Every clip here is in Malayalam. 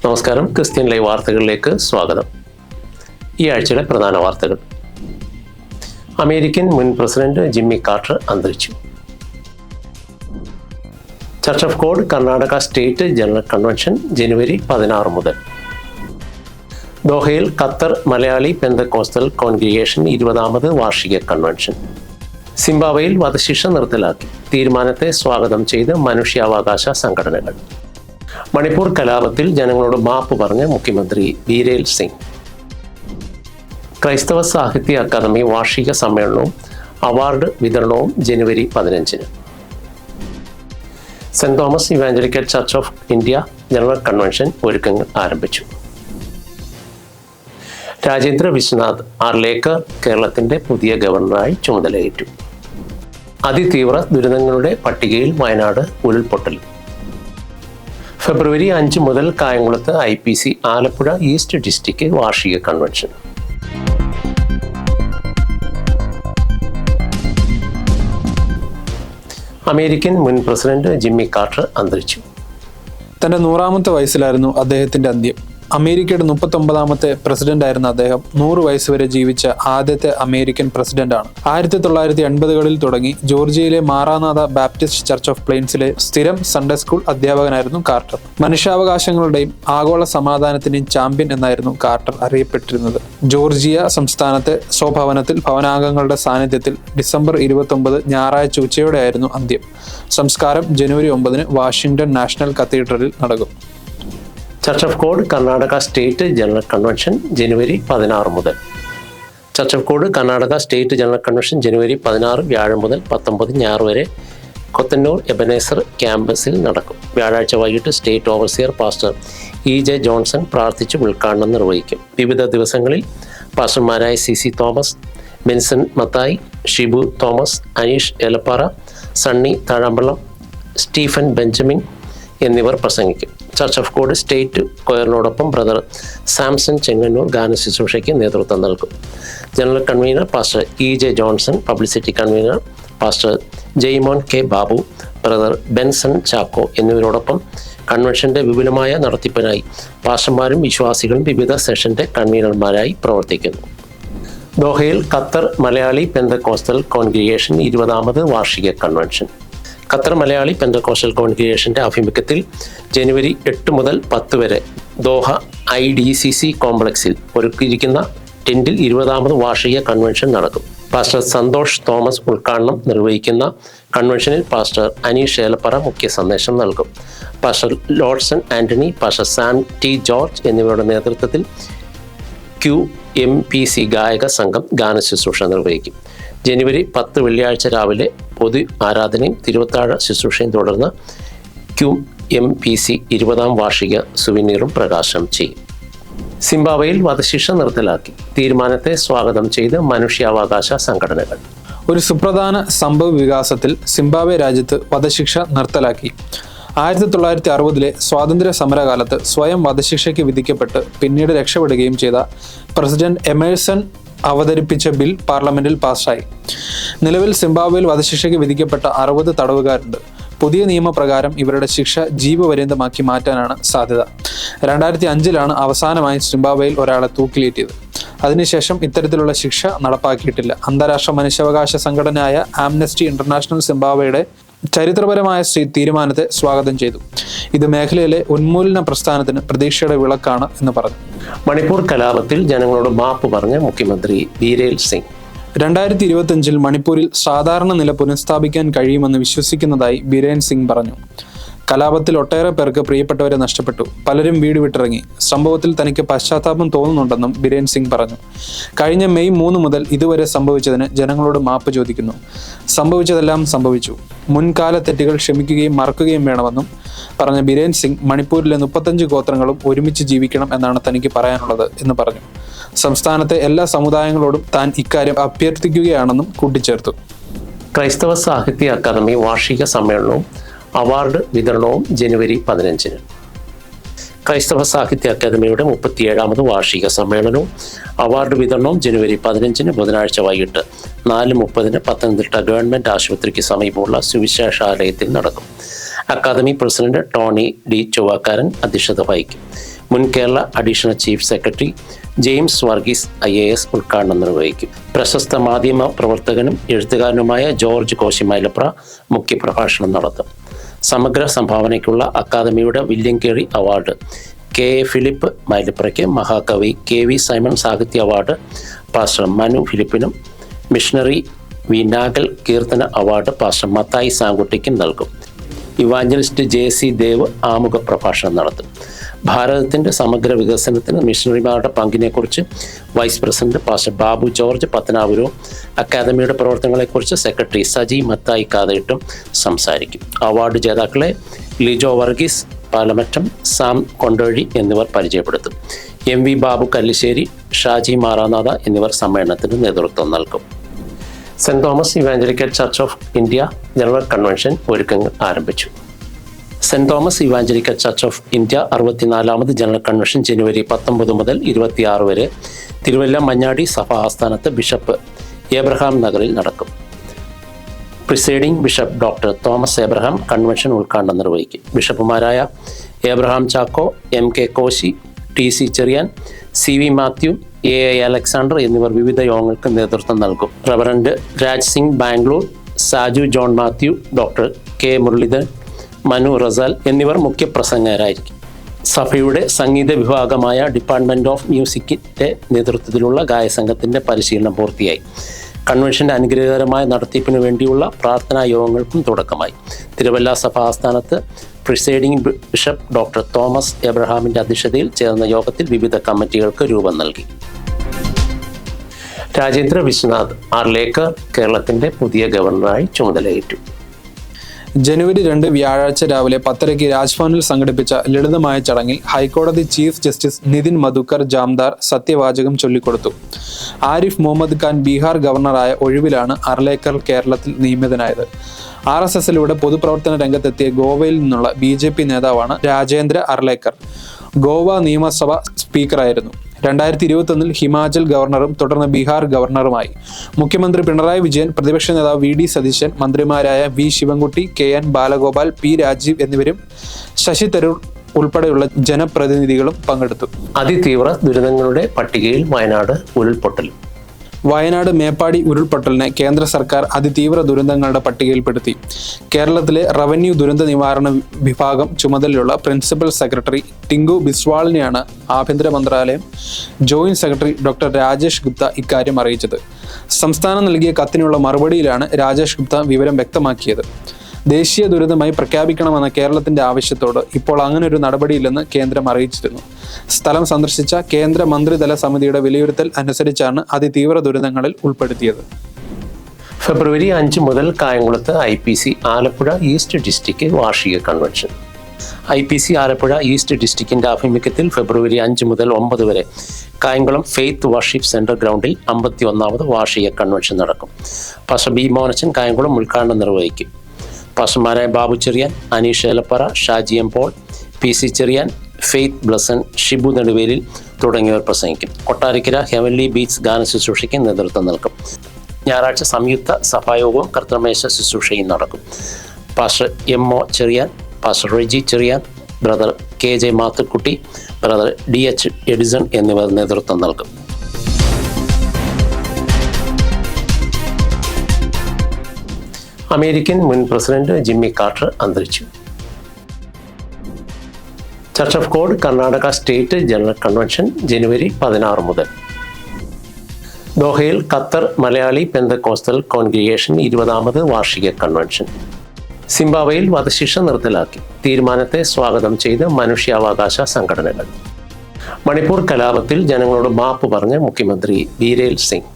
നമസ്കാരം. ക്രിസ്ത്യൻ ലൈവ് വാർത്തകളിലേക്ക് സ്വാഗതം. ഈ ആഴ്ചയിലെ പ്രധാന വാർത്തകൾ. അമേരിക്കൻ മുൻ പ്രസിഡന്റ് ജിമ്മി കാർട്ടർ അന്തരിച്ചു. Church of God Karnataka state general convention ജനുവരി 16 മുതൽ. ദോഹയിൽ ഖത്തർ മലയാളി പെന്തക്കോസ്റ്റൽ കോൺഗ്രിഗേഷൻ 20ാമത് വാർഷിക കൺവെൻഷൻ. സിംബാബ്വേയിൽ വധശിക്ഷ നിർത്തലാക്കി. തീരുമാനത്തെ സ്വാഗതം ചെയ്ത് മനുഷ്യാവകാശ സംഘടനകൾ. മണിപ്പൂർ കലാപത്തിൽ ജനങ്ങളോട് മാപ്പ് പറഞ്ഞ മുഖ്യമന്ത്രി ബീരേൽ സിംഗ്. ക്രൈസ്തവ സാഹിത്യ അക്കാദമി വാർഷിക സമ്മേളനവും അവാർഡ് വിതരണവും ജനുവരി 15. Saint Thomas evangelical church of India general convention ഒരുക്കങ്ങൾ ആരംഭിച്ചു. രാജേന്ദ്ര വിശ്വനാഥ് ആർലേക്കർ കേരളത്തിന്റെ പുതിയ ഗവർണറായി ചുമതലയേറ്റു. അതിതീവ്ര ദുരിതങ്ങളുടെ പട്ടികയിൽ വയനാട് ഉരുൾപൊട്ടൽ. ഫെബ്രുവരി 5 മുതൽ കായംകുളത്ത് IPC ആലപ്പുഴ ഈസ്റ്റ് ഡിസ്ട്രിക്ട് വാർഷിക കൺവെൻഷൻ. അമേരിക്കൻ മുൻ പ്രസിഡന്റ് ജിമ്മി കാർട്ടർ അന്തരിച്ചു. തന്റെ 100ാമത്തെ വയസ്സിലായിരുന്നു അദ്ദേഹത്തിന്റെ അന്ത്യം. അമേരിക്കയുടെ 39ാമത്തെ പ്രസിഡന്റായിരുന്ന അദ്ദേഹം 100 വയസ്സ് വരെ ജീവിച്ച ആദ്യത്തെ അമേരിക്കൻ പ്രസിഡന്റാണ്. 1980കളിൽ തുടങ്ങി ജോർജിയയിലെ മാറാനാഥ ബാപ്റ്റിസ്റ്റ് ചർച്ച് ഓഫ് പ്ലെയിൻസിലെ സ്ഥിരം സൺഡേ സ്കൂൾ അധ്യാപകനായിരുന്നു കാർട്ടർ. മനുഷ്യാവകാശങ്ങളുടെയും ആഗോള സമാധാനത്തിന്റെയും ചാമ്പ്യൻ എന്നായിരുന്നു കാർട്ടർ അറിയപ്പെട്ടിരുന്നത്. ജോർജിയ സംസ്ഥാനത്തെ സ്വഭവനത്തിൽ ഭവനാംഗങ്ങളുടെ സാന്നിധ്യത്തിൽ ഡിസംബർ 29 ഞായറാഴ്ച ഉച്ചയോടെയായിരുന്നു അന്ത്യം. സംസ്കാരം ജനുവരി 9 വാഷിംഗ്ടൺ നാഷണൽ കത്തീഡ്രലിൽ നടക്കും. Church of God Karnataka state general convention ജനുവരി 16 മുതൽ. Church of God Karnataka state general convention ജനുവരി 16 വ്യാഴം മുതൽ 19 ഞായർ വരെ കൊത്തന്നൂർ എബനേസർ ക്യാമ്പസിൽ നടക്കും. വ്യാഴാഴ്ച വൈകിട്ട് state overseer pastor EJ Johnson പ്രാർത്ഥിച്ച് ഉദ്ഘാടനം നിർവഹിക്കും. വിവിധ ദിവസങ്ങളിൽ പാസ്റ്റർമാരായ CC Thomas, Benson Mathai, Shibu Thomas, Aneesh Elappara, Sunny Thazhampallam, Stephen Benjamin എന്നിവർ പ്രസംഗിക്കും. ചർച്ച് ഓഫ് ഗോഡ് സ്റ്റേറ്റ് കൊയറിനോടൊപ്പം ബ്രദർ സാംസൺ ചെങ്ങന്നൂർ ഗാന ശുശ്രൂഷയ്ക്ക് നേതൃത്വം നൽകും. General convener pastor EJ Johnson, publicity convener pastor Jaimon K Babu, brother Benson Chacko എന്നിവരോടൊപ്പം കൺവെൻഷന്റെ വിപുലമായ നടത്തിപ്പിനായി പാസ്റ്റർമാരും വിശ്വാസികളും വിവിധ സെഷന്റെ കൺവീനർമാരായി പ്രവർത്തിക്കുന്നു. ദോഹയിൽ ഖത്തർ മലയാളി പെന്തക്കോസ്റ്റൽ കോൺഗ്രിഗേഷൻ 20ാമത് വാർഷിക കൺവെൻഷൻ. ഖത്തർ മലയാളി പെന്തക്കോസ്റ്റൽ കോൺഗ്രിഗേഷന്റെ ആഭിമുഖ്യത്തിൽ ജനുവരി 8 മുതൽ 10 വരെ ദോഹ IDCC കോംപ്ലക്സിൽ ഒരുക്കിയിരിക്കുന്ന ടെന്റിൽ 20ാമത് വാർഷിക കൺവെൻഷൻ നടക്കും. പാസ്റ്റർ സന്തോഷ് തോമസ് ഉദ്ഘാടനം നിർവഹിക്കുന്ന കൺവെൻഷനിൽ പാസ്റ്റർ അനീഷ് ഏലപ്പറ മുഖ്യ സന്ദേശം നൽകും. Pastor Lodson Antony, pastor Sam T George എന്നിവരുടെ നേതൃത്വത്തിൽ QMPC ഗായക സംഘം ഗാന ശുശ്രൂഷ നിർവഹിക്കും. ജനുവരി 10 വെള്ളിയാഴ്ച രാവിലെ പൊതു ആരാധനയും തിരുവത്താഴ ശുശ്രൂഷയും തുടർന്ന് QMPC 20ാം വാർഷിക സുവനീറും പ്രകാശനം ചെയ്യും. സിംബാബ്വേയിൽ വധശിക്ഷ നിർത്തലാക്കി. തീരുമാനത്തെ സ്വാഗതം ചെയ്ത് മനുഷ്യാവകാശ സംഘടനകൾ. ഒരു സുപ്രധാന സംഭവ വികാസത്തിൽ സിംബാബ്വെ രാജ്യത്ത് വധശിക്ഷ നിർത്തലാക്കി. 1960-ലെ സ്വാതന്ത്ര്യ സമരകാലത്ത് സ്വയം വധശിക്ഷയ്ക്ക് വിധിക്കപ്പെട്ട് പിന്നീട് രക്ഷപ്പെടുകയും ചെയ്ത പ്രസിഡന്റ് എമേഴ്സൺ അവതരിപ്പിച്ച ബിൽ പാർലമെന്റിൽ പാസ്സായി. നിലവിൽ സിംബാബ്വേയിൽ വധശിക്ഷയ്ക്ക് വിധിക്കപ്പെട്ട 60 തടവുകാരുണ്ട്. പുതിയ നിയമപ്രകാരം ഇവരുടെ ശിക്ഷ ജീവപര്യന്തമാക്കി മാറ്റാനാണ് സാധ്യത. 2005-ലാണ് അവസാനമായി സിംബാബ്വേയിൽ ഒരാളെ തൂക്കിലേറ്റിയത്. അതിനുശേഷം ഇത്തരത്തിലുള്ള ശിക്ഷ നടപ്പാക്കിയിട്ടില്ല. അന്താരാഷ്ട്ര മനുഷ്യാവകാശ സംഘടനയായ ആംനസ്റ്റി ഇന്റർനാഷണൽ സിംബാബ്വേയുടെ ചരിത്രപരമായ തീരുമാനത്തെ സ്വാഗതം ചെയ്തു. ഇത് മേഖലയിലെ ഉന്മൂലന പ്രസ്ഥാനത്തിന് പ്രതീക്ഷയുടെ വിളക്കാണ് എന്ന് പറഞ്ഞു. മണിപ്പൂർ കലാപത്തിൽ ജനങ്ങളോട് മാപ്പ് പറഞ്ഞ മുഖ്യമന്ത്രി ബീരേൽ സിംഗ്. 2025-ൽ മണിപ്പൂരിൽ സാധാരണ നില പുനഃസ്ഥാപിക്കാൻ കഴിയുമെന്ന് വിശ്വസിക്കുന്നതായി ബീരേൻ സിംഗ് പറഞ്ഞു. കലാപത്തിൽ ഒട്ടേറെ പേർക്ക് പ്രിയപ്പെട്ടവരെ നഷ്ടപ്പെട്ടു. പലരും വീട് വിട്ടിറങ്ങി. സംഭവത്തിൽ തനിക്ക് പശ്ചാത്താപം തോന്നുന്നുണ്ടെന്നും ബീരേൻ സിംഗ് പറഞ്ഞു. കഴിഞ്ഞ മെയ് 3 മുതൽ ഇതുവരെ സംഭവിച്ചതിന് ജനങ്ങളോട് മാപ്പ് ചോദിക്കുന്നു. സംഭവിച്ചതെല്ലാം സംഭവിച്ചു. മുൻകാല തെറ്റുകൾ ക്ഷമിക്കുകയും മറക്കുകയും വേണമെന്നും പറഞ്ഞ ബീരേൻ സിംഗ് മണിപ്പൂരിലെ 35 ഗോത്രങ്ങളും ഒരുമിച്ച് ജീവിക്കണം എന്നാണ് തനിക്ക് പറയാനുള്ളത് എന്ന് പറഞ്ഞു. സംസ്ഥാനത്തെ എല്ലാ സമുദായങ്ങളോടും താൻ ഇക്കാര്യം അഭ്യർത്ഥിക്കുകയാണെന്നും കൂട്ടിച്ചേർത്തു. ക്രൈസ്തവ സാഹിത്യ അക്കാദമി വാർഷിക സമ്മേളനവും അവാർഡ് വിതരണവും ജനുവരി 15. ക്രൈസ്തവ സാഹിത്യ അക്കാദമിയുടെ 37ാമത് വാർഷിക സമ്മേളനവും അവാർഡ് വിതരണവും ജനുവരി 15 ബുധനാഴ്ച വൈകിട്ട് 4:30 പത്തനംതിട്ട ഗവൺമെന്റ് ആശുപത്രിക്ക് സമീപമുള്ള സുവിശേഷാലയത്തിൽ നടക്കും. അക്കാദമി പ്രസിഡന്റ് ടോണി D ചൊവ്വാക്കാരൻ അധ്യക്ഷത വഹിക്കും. മുൻ Kerala additional chief secretary James Varghese IAS ഉദ്ഘാടനം നിർവഹിക്കും. പ്രശസ്ത മാധ്യമ പ്രവർത്തകനും എഴുത്തുകാരനുമായ ജോർജ് കോശി മൈലപ്ര മുഖ്യപ്രഭാഷണം നടത്തും. സമഗ്ര സംഭാവനയ്ക്കുള്ള അക്കാദമിയുടെ വില്യം കേറി അവാർഡ് KA ഫിലിപ്പ് മൈലപ്രയ്ക്ക്, മഹാകവി KV സൈമൺ സാഹിത്യ അവാർഡ് പാസ്റ്റർ മനു ഫിലിപ്പിനും, മിഷണറി വി നാഗൽ കീർത്തന അവാർഡ് പാസ്റ്റർ മത്തായി സാങ്കുട്ടിക്കും നൽകും. ഇവാഞ്ചലിസ്റ്റ് JC ദേവ് ആമുഖ പ്രഭാഷണം നടത്തും. ഭാരതത്തിൻ്റെ സമഗ്ര വികസനത്തിന് മിഷണറിമാരുടെ പങ്കിനെക്കുറിച്ച് vice president pastor Babu George പത്തനാപുരവും അക്കാദമിയുടെ പ്രവർത്തനങ്ങളെക്കുറിച്ച് സെക്രട്ടറി സജി മത്തായി കാതയിട്ടും സംസാരിക്കും. അവാർഡ് ജേതാക്കളെ ലിജോ വർഗീസ് പാലമറ്റം, സാം കൊണ്ടോഴി എന്നിവർ പരിചയപ്പെടുത്തും. MV ബാബു കല്ലിശ്ശേരി, ഷാജി മാറാനാഥ എന്നിവർ സമ്മേളനത്തിന് നേതൃത്വം നൽകും. Saint Thomas evangelical church of India general convention ഒരുക്കങ്ങൾ ആരംഭിച്ചു. Saint Thomas evangelical church of India 64ാമത് ജനറൽ കൺവെൻഷൻ ജനുവരി 19 മുതൽ 26 വരെ തിരുവല്ല മഞ്ഞാടി സഭാ ആസ്ഥാനത്ത് ബിഷപ്പ് ഏബ്രഹാം നഗറിൽ നടക്കും. Presiding bishop doctor Thomas Abraham convention ഉദ്ഘാടനം നിർവഹിക്കും. ബിഷപ്പുമാരായ Abraham Chacko, MK Koshy, TC Cherian, CV Mathew, AA Alexander എന്നിവർ വിവിധ യോഗങ്ങൾക്ക് നേതൃത്വം നൽകും. Reverend Raj Singh Bangalore, Saju John Mathew, doctor K Muraleedharan, Manu Russell എന്നിവർ മുഖ്യപ്രസംഗകരായിരിക്കും. സഭയുടെ സംഗീത വിഭാഗമായ ഡിപ്പാർട്ട്മെൻറ്റ് ഓഫ് മ്യൂസിക്കിൻ്റെ നേതൃത്വത്തിലുള്ള ഗായസംഘത്തിൻ്റെ പരിശീലനം പൂർത്തിയായി. കൺവെൻഷൻ്റെ അനുഗ്രഹകരമായ നടത്തിപ്പിന് വേണ്ടിയുള്ള പ്രാർത്ഥനാ യോഗങ്ങൾക്കും തുടക്കമായി. തിരുവല്ല സഭാ ആസ്ഥാനത്ത് പ്രിസൈഡിംഗ് ബിഷപ്പ് ഡോക്ടർ തോമസ് എബ്രഹാമിൻ്റെ അധ്യക്ഷതയിൽ ചേർന്ന യോഗത്തിൽ വിവിധ കമ്മിറ്റികൾക്ക് രൂപം നൽകി. രാജേന്ദ്ര വിശ്വനാഥ് ആർലേക്കർ കേരളത്തിൻ്റെ പുതിയ ഗവർണറായി ചുമതലയേറ്റു. ജനുവരി 2 വ്യാഴാഴ്ച രാവിലെ 10:30 രാജ്ഭവനിൽ സംഘടിപ്പിച്ച ലളിതമായ ചടങ്ങിൽ ഹൈക്കോടതി ചീഫ് ജസ്റ്റിസ് നിതിൻ മധുക്കർ ജാംദാർ സത്യവാചകം ചൊല്ലിക്കൊടുത്തു. ആരിഫ് മുഹമ്മദ് ഖാൻ ബീഹാർ ഗവർണറായ ഒഴിവിലാണ് അർലേക്കർ കേരളത്തിൽ നിയമിതനായത്. RSSലൂടെ പൊതുപ്രവർത്തന രംഗത്തെത്തിയ ഗോവയിൽ നിന്നുള്ള BJP നേതാവാണ് രാജേന്ദ്ര അർലേക്കർ. ഗോവ നിയമസഭ സ്പീക്കറായിരുന്നു. 2021 ഹിമാചൽ ഗവർണറും തുടർന്ന് ബീഹാർ ഗവർണറുമായി. മുഖ്യമന്ത്രി പിണറായി വിജയൻ, പ്രതിപക്ഷ നേതാവ് VD സതീശൻ, മന്ത്രിമാരായ V Sivankutty, KN Balagopal, P Rajeev എന്നിവരും ശശി തരൂർ ഉൾപ്പെടെയുള്ള ജനപ്രതിനിധികളും പങ്കെടുത്തു. അതിതീവ്ര ദുരിതങ്ങളുടെ പട്ടികയിൽ വയനാട് ഉരുൾപൊട്ടൽ. വയനാട് മേപ്പാടി ഉരുൾപൊട്ടലിനെ കേന്ദ്ര സർക്കാർ അതിതീവ്ര ദുരന്തങ്ങളുടെ പട്ടികയിൽപ്പെടുത്തി. കേരളത്തിലെ റവന്യൂ ദുരന്ത നിവാരണ വിഭാഗം ചുമതലയുള്ള പ്രിൻസിപ്പൽ സെക്രട്ടറി ടിങ്കു ബിസ്വാളിനെയാണ് ആഭ്യന്തര മന്ത്രാലയം joint secretary doctor Rajesh Gupta ഇക്കാര്യം അറിയിച്ചത്. സംസ്ഥാനം നൽകിയ കത്തിനുള്ള മറുപടിയിലാണ് രാജേഷ് ഗുപ്ത വിവരം വ്യക്തമാക്കിയത്. ദേശീയ ദുരിതമായി പ്രഖ്യാപിക്കണമെന്ന കേരളത്തിന്റെ ആവശ്യത്തോട് ഇപ്പോൾ അങ്ങനൊരു നടപടിയില്ലെന്ന് കേന്ദ്രം അറിയിച്ചിരുന്നു. സ്ഥലം സന്ദർശിച്ച കേന്ദ്ര മന്ത്രിതല സമിതിയുടെ വിലയിരുത്തൽ അനുസരിച്ചാണ് അതിതീവ്ര ദുരിതങ്ങളിൽ ഉൾപ്പെടുത്തിയത്. ഫെബ്രുവരി 5 മുതൽ കായംകുളത്ത് IPC ആലപ്പുഴ ഈസ്റ്റ് ഡിസ്ട്രിക്ട് വാർഷിക കൺവെൻഷൻ. IPC ആലപ്പുഴ ഈസ്റ്റ് ഡിസ്ട്രിക്റ്റിന്റെ ആഭിമുഖ്യത്തിൽ ഫെബ്രുവരി 5 മുതൽ 9 വരെ കായംകുളം ഫെയ്ത്ത് വർഷിപ്പ് സെന്റർ ഗ്രൗണ്ടിൽ 51ാമത് വാർഷിക കൺവെൻഷൻ നടക്കും. പാസ്റ്റർ B മോനച്ചൻ കായംകുളം ഉദ്ഘാടനം നിർവഹിക്കും. പാസ്റ്റർമാരായ Babu Cherian, Aneesh Elappara, Shaji M Paul, PC Cherian, Faith Blesson, Shibu Neduvelil തുടങ്ങിയവർ പ്രസംഗിക്കും. കൊട്ടാരക്കര ഹെവൻലി ബീച്ച് ഗാന ശുശ്രൂഷയ്ക്ക് നേതൃത്വം നൽകും. ഞായറാഴ്ച സംയുക്ത സഭായോഗവും കർത്തൃമേശ ശുശ്രൂഷയും നടക്കും. Pastor MO Cherian, pastor Reji Cherian, brother KJ Mathukutty, brother DH Edison എന്നിവർ നേതൃത്വം നൽകും. അമേരിക്കൻ മുൻ പ്രസിഡന്റ് ജിമ്മി കാർട്ടർ അന്തരിച്ചു. Church of God Karnataka state general convention ജനുവരി 16 മുതൽ. ദോഹയിൽ ഖത്തർ മലയാളി പെന്തക്കോസ്റ്റൽ കോൺഗ്രിഗേഷൻ 20ാമത് വാർഷിക കൺവെൻഷൻ. സിംബാബ്വേയിൽ വധശിക്ഷ നിർത്തലാക്കി. തീരുമാനത്തെ സ്വാഗതം ചെയ്ത് മനുഷ്യാവകാശ സംഘടനകൾ. മണിപ്പൂർ കലാപത്തിൽ ജനങ്ങളോട് മാപ്പ് പറഞ്ഞ മുഖ്യമന്ത്രി ബീരേൽ സിംഗ്.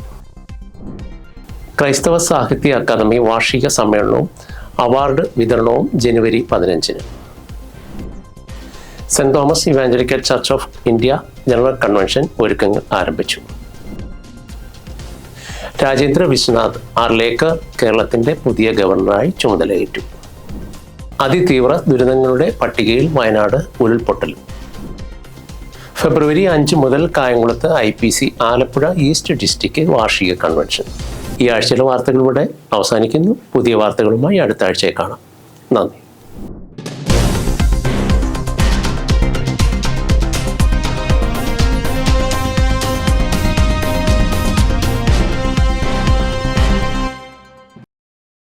ക്രൈസ്തവ സാഹിത്യ അക്കാദമി വാർഷിക സമ്മേളനവും അവാർഡ് വിതരണവും ജനുവരി 15. Saint Thomas evangelical church of India general convention ഒരുക്കങ്ങൾ ആരംഭിച്ചു. രാജേന്ദ്ര വിശ്വനാഥ് ആർലേക്കർ കേരളത്തിൻ്റെ പുതിയ ഗവർണറായി ചുമതലയേറ്റു. അതിതീവ്ര ദുരിതങ്ങളുടെ പട്ടികയിൽ വയനാട് ഉരുൾപൊട്ടൽ. ഫെബ്രുവരി 5 മുതൽ കായംകുളത്ത് IPC ആലപ്പുഴ ഈസ്റ്റ് ഡിസ്ട്രിക്ട് വാർഷിക കൺവെൻഷൻ. ഈ ആഴ്ചയിലെ വാർത്തകൾ ഇവിടെ അവസാനിക്കുന്നു. പുതിയ വാർത്തകളുമായി അടുത്ത ആഴ്ചയെ കാണാം. നന്ദി.